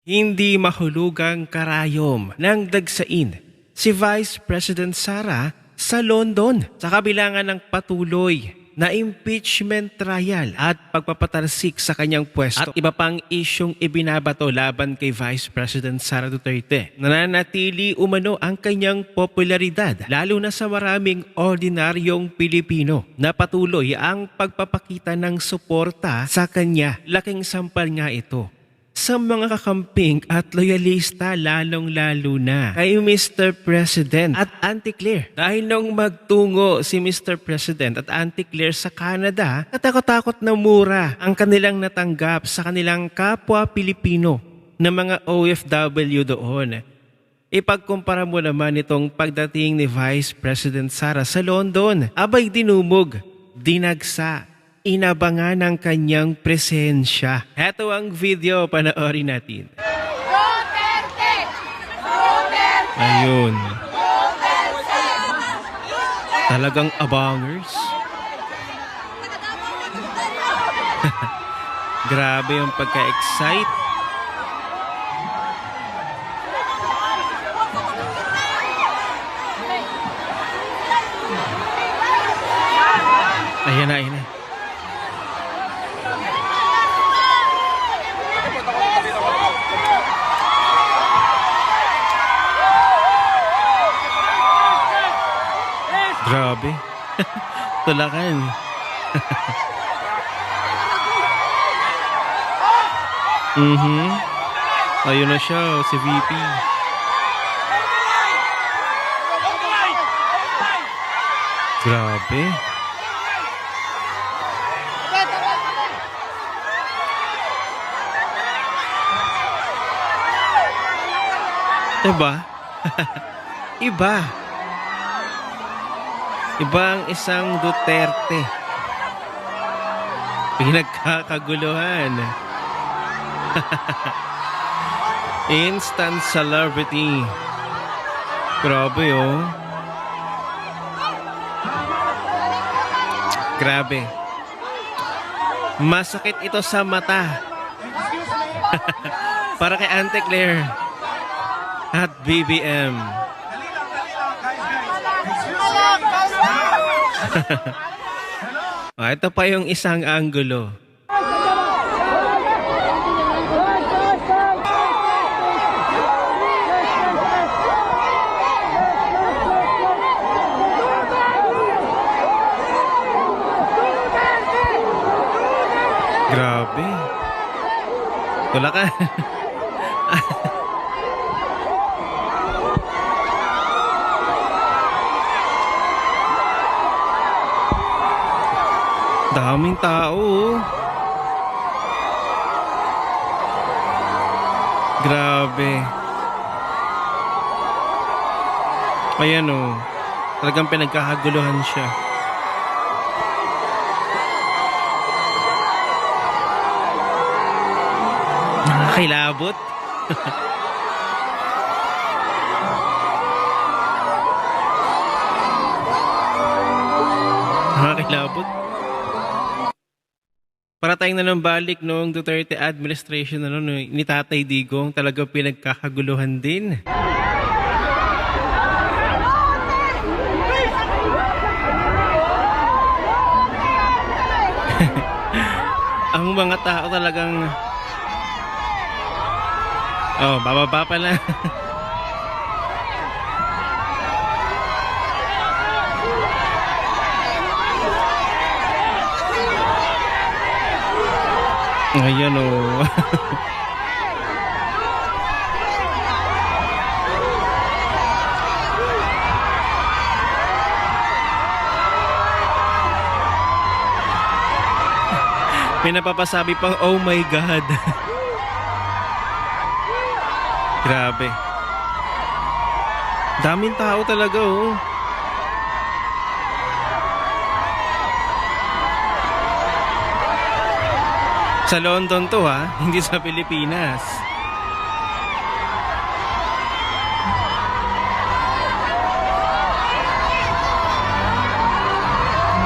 Hindi mahulugang karayom ng dagsain si Vice President Sara sa London sa kabilangan ng patuloy na impeachment trial at pagpapatalsik sa kanyang pwesto at iba pang isyong ibinabato laban kay Vice President Sara Duterte. Nananatili umano ang kanyang popularidad lalo na sa maraming ordinaryong Pilipino na patuloy ang pagpapakita ng suporta sa kanya. Laking sampal nga ito sa mga kakamping at loyalista, lalong-lalo na kay Mr. President at Auntie Claire. Dahil nung magtungo si Mr. President at Auntie Claire sa Canada, katakot-takot na mura ang kanilang natanggap sa kanilang kapwa Pilipino na mga OFW doon. Ipagkumpara mo naman itong pagdating ni Vice President Sara sa London. Abay dinumog, dinagsa, inabangan ng kanyang presensya. Heto ang video, panoorin natin. Duterte! Duterte! Ayun. Talagang abangers. Grabe yung pagka-excite. Ayan na, ayan na. Grabe. Tulakan. Ayun na siya, si VP. Grabe. Diba? Iba. Ibang isang Duterte. Pinagkakaguluhan. Instant celebrity. Grabe oh. Grabe. Masakit ito sa mata. Para kay Auntie Claire at BBM. Ito pa yung isang anggulo. Grabe. Tulakan. Daming tao. Grabe. Ayan o. Talagang pinagkakaguluhan siya. Nakakilabot. Nakakilabot. Para tayong nanambalik noong Duterte administration ni Tatay Digong, talagang pinagkakaguluhan din. Ang mga tao talagang bababa pa lang. Ayan o. May napapasabi pang, oh my God. Grabe. Daming tao talaga oh. Sa London to ha, hindi sa Pilipinas.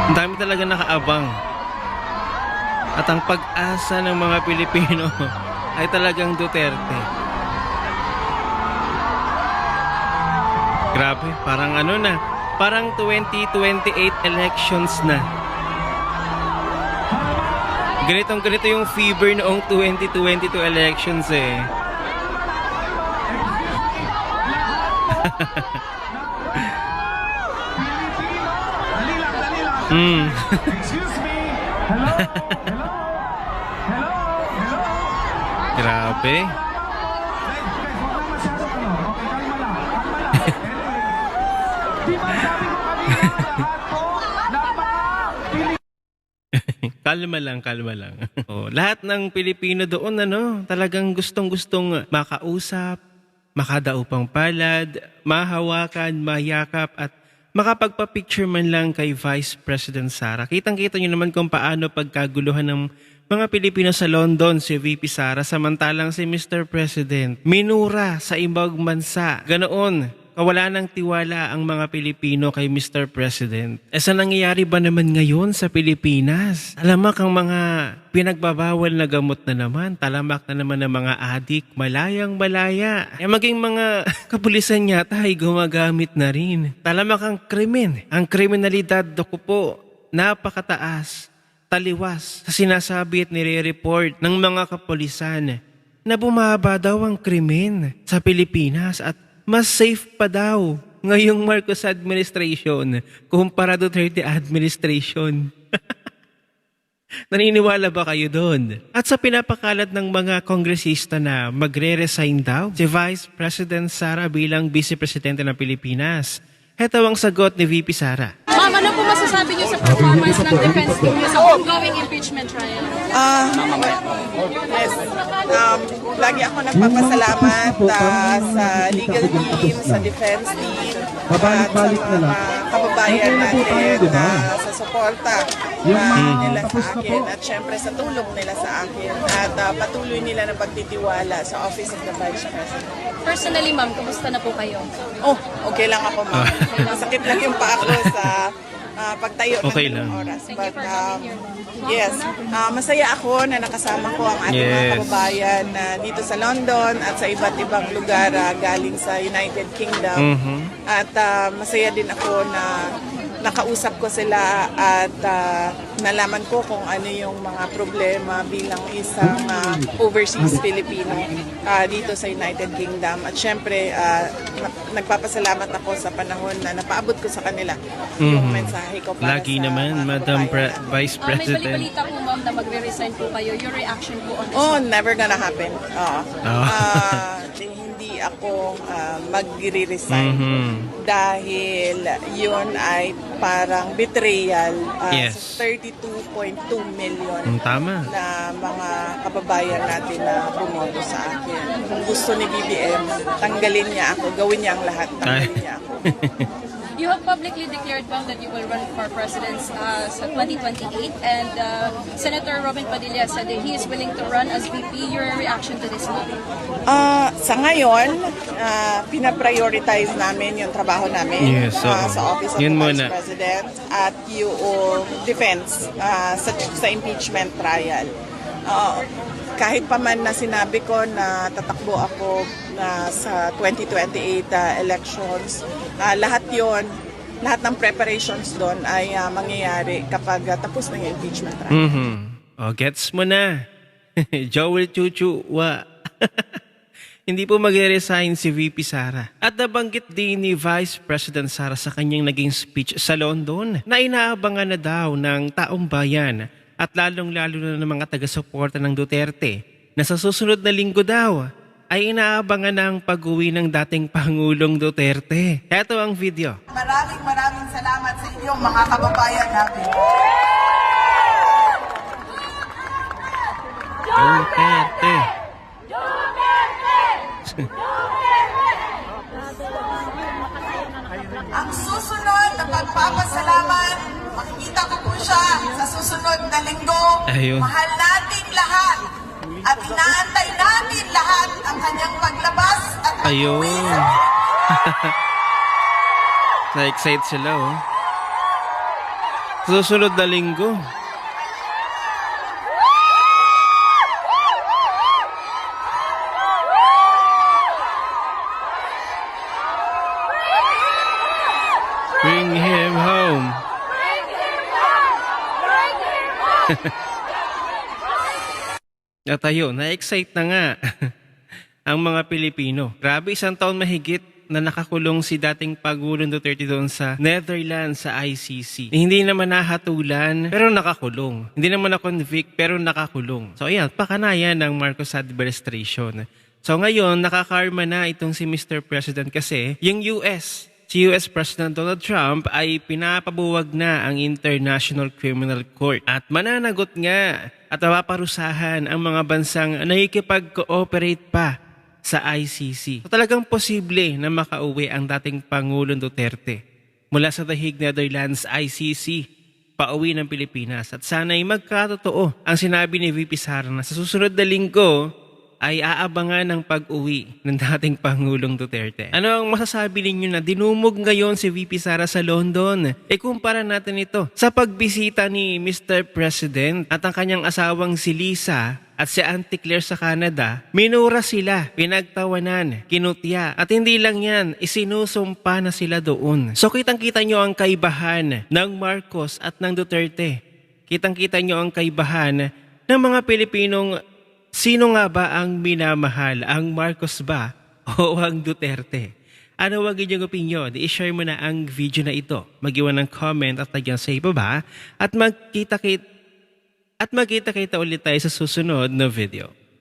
Ang dami talaga nakaabang. At ang pag-asa ng mga Pilipino ay talagang Duterte. Grabe, parang ano na, parang 2028 elections na. Ganito yung fever noong 2022 elections eh. Excuse me. Hello. Hello. Hello. Hello. Grabe. Guys, huwag na masyado ano. Okay, kalma lang. Kalma lang. Anyway. Di ba sabi ko kanina lahat po ng mga Kalma lang. Oh, lahat ng Pilipino doon talagang gustong-gustong makausap, makadaupang palad, mahawakan, mayakap at makapagpa-picture man lang kay Vice President Sara. Kitang-kita nyo naman kung paano pagkaguluhan ng mga Pilipino sa London si VP Sara samantalang si Mr. President minura sa ibang bansa. Ganoon, kawala ng tiwala ang mga Pilipino kay Mr. President. Sa nangyayari ba naman ngayon sa Pilipinas? Talamak ang mga pinagbabawal na gamot na naman. Talamak na naman ng mga adik, malayang malaya. Maging mga kapulisan yata ay gumagamit na rin. Talamak ang krimen. Ang kriminalidad, doko po, napakataas, taliwas sa sinasabi at nire-report ng mga kapulisan na bumaba daw ang krimen sa Pilipinas at mas safe pa daw ngayong Marcos administration kumpara Duterte administration. Naniniwala ba kayo doon? At sa pinapakalat ng mga kongresista na magre-resign daw si Vice President Sara bilang Vice Presidente ng Pilipinas, heto ang sagot ni VP Sara. Ma'am, ano po masasabi niyo sa performance ng defense team niyo sa ongoing impeachment trial? Yes. Lagi ako nagpapasalamat sa legal team, sa defense team, at sa mga kababayan natin sa suporta nila sa akin at syempre sa tulong nila sa akin at patuloy nila na pagtitiwala sa Office of the Vice President. Personally, ma'am, kumusta na po kayo? Oh, okay lang ako, ma'am. Masakit lang yung paa ko sa pagtayo Okay ng lang. oras. Thank you for coming here, ma'am. Yes, masaya ako na nakasama ko ang ating mga Yes. kababayan dito sa London at sa iba't ibang lugar galing sa United Kingdom. At masaya din ako na nakausap ko sila at nalaman ko kung ano yung mga problema bilang isang overseas Filipino dito sa United Kingdom. At syempre, nagpapasalamat ako sa panahon na napaabot ko sa kanila yung mensahe ko para Lagi sa naman, mga Madam kababayan natin. Vice May President. balibalita po, ma'am, na magre-resign po kayo. Your reaction po on this? Oh, never gonna happen. Oo. Oh. Hindi ako magre-resign dahil yun ay parang betrayal Yes. sa 32.2 million Tama. na mga kababayan natin na bumoto sa akin. Kung gusto ni BBM, tanggalin niya ako, gawin niya ang lahat, tanggalin niya ako. You have publicly declared, ma'am, that you will run for president sa 2028 and Senator Robin Padilla said that he is willing to run as VP. Your reaction to this move? Sa ngayon, pinaprioritize namin yung trabaho namin Yes, oo. sa Office of Yun the muna. Vice President at yung defense sa impeachment trial. Kahit pa man na sinabi ko na tatakbo ako sa 2028 elections, lahat ng preparations doon ay mangyayari kapag tapos na yung impeachment trial. O, gets mo na. Joel Chuchu, wa. Hindi po magre-resign si VP Sara. At nabanggit din ni Vice President Sara sa kanyang naging speech sa London na inaabangan na daw ng taong bayan at lalong-lalo na ng mga taga-suporta ng Duterte na sa susunod na linggo daw ay inaabangan ng pag-uwi ng dating Pangulong Duterte. Ito ang video. Maraming salamat sa inyong mga kababayan natin. Duterte. Ang susunod na pagpapasalamat, makikita ko po siya sa susunod na linggo. Ayun. Mahal natin lahat at inaantay natin lahat ang kanyang paglabas at Ayun. pag-uwi sa Na-excite sila, oh. Susunod na linggo. Rome. At ayun, na-excite na nga ang mga Pilipino. Grabe, 1 taon mahigit na nakakulong si dating Pangulong Duterte doon sa Netherlands sa ICC. Hindi naman nahatulan, pero nakakulong. Hindi naman na-convict, pero nakakulong. So ayan, pakanayan ng Marcos administration. So ngayon, nakakarma na itong si Mr. President kasi yung si US President Donald Trump ay pinapabuwag na ang International Criminal Court at mananagot nga at mapaparusahan ang mga bansang nakikipag-cooperate pa sa ICC. So talagang posible na makauwi ang dating Pangulong Duterte mula sa The Hague, Netherlands, ICC, pauwi ng Pilipinas. At sana'y magkatotoo ang sinabi ni VP Sara na sa susunod na linggo ay aabangan ng pag-uwi ng dating Pangulong Duterte. Ano ang masasabi ninyo na dinumog ngayon si VP Sara sa London? Kumpara natin ito sa pagbisita ni Mr. President at ang kanyang asawang si Lisa at si Auntie Claire sa Canada. Minura sila, pinagtawanan, kinutya. At hindi lang yan, isinusumpa na sila doon. So kitang-kita nyo ang kaibahan ng Marcos at ng Duterte. Kitang-kita nyo ang kaibahan ng mga Pilipinong sino nga ba ang minamahal? Ang Marcos ba o ang Duterte? Ano ang inyong opinion? I-share mo na ang video na ito. Mag-iwan ng comment at nagyan sa ibaba at magkita-kita ulit tayo sa susunod na video.